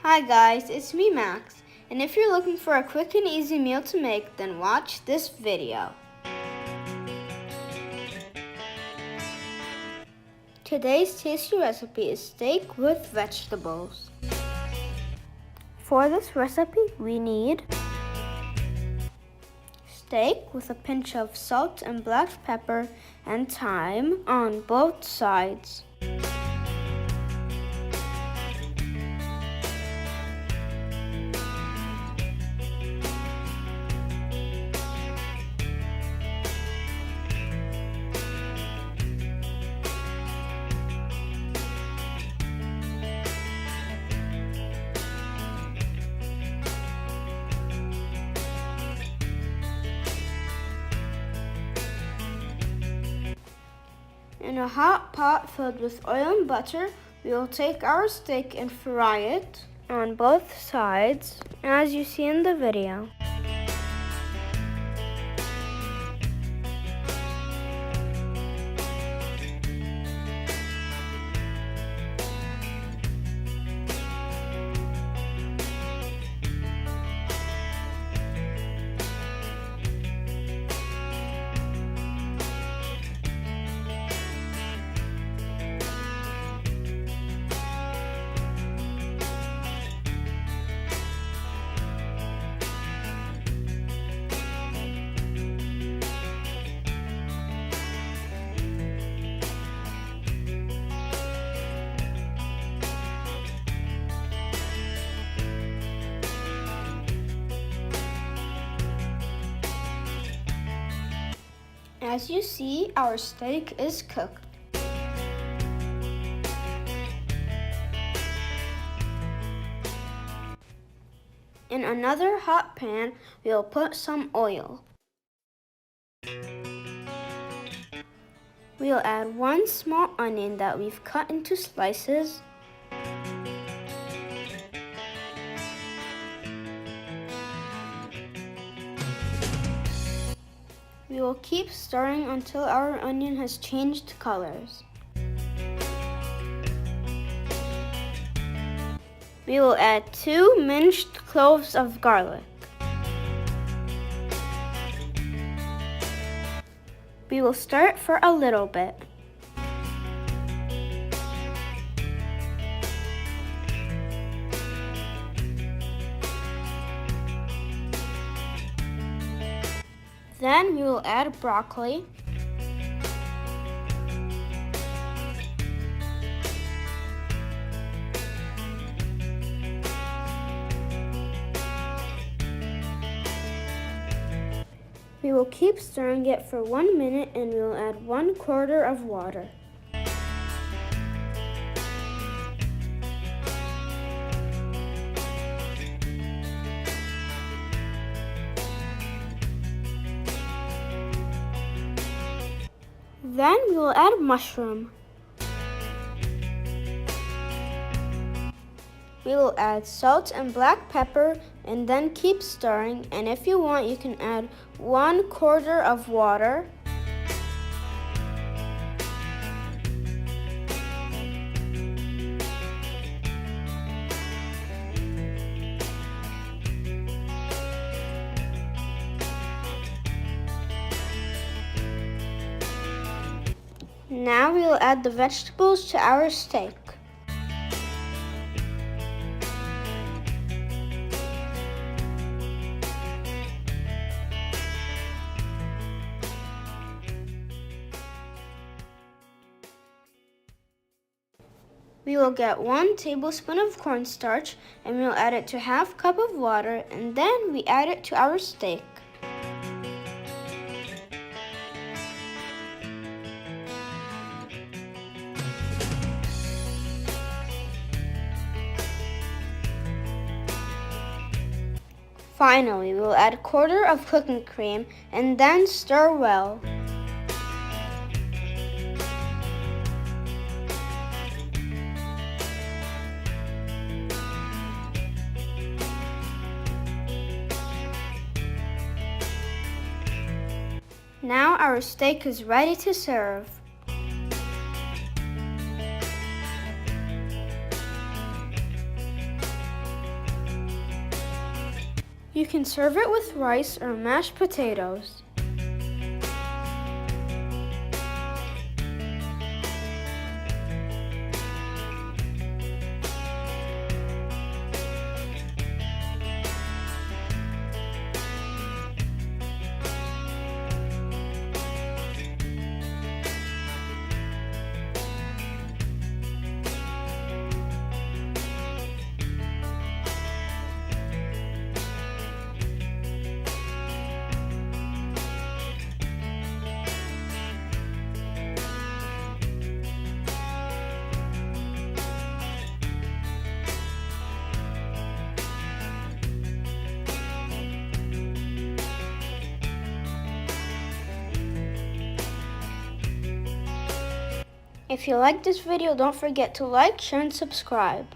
Hi guys, it's me Max, and if you're looking for a quick and easy meal to make, then watch this video. Today's tasty recipe is steak with vegetables. For this recipe, we need steak with a pinch of salt and black pepper and thyme on both sides. In a hot pot filled with oil and butter, we will take our steak and fry it on both sides, as you see in the video. As you see, our steak is cooked. In another hot pan, we will put some oil. We will add one small onion that we've cut into slices. We will keep stirring until our onion has changed colors. We will add 2 minced cloves of garlic. We will stir it for a little bit. Then we will add broccoli. We will keep stirring it for 1 minute and we will add 1/4 of water. Then we will add mushroom. We will add salt and black pepper and then keep stirring, and if you want you can add 1/4 of water. Now we will add the vegetables to our steak. We will get 1 tablespoon of cornstarch and we will add it to 1/2 cup of water, and then we add it to our steak. Finally, we will add 1/4 of cooking cream and then stir well. Now our steak is ready to serve. You can serve it with rice or mashed potatoes. If you like this video, don't forget to like, share, and subscribe.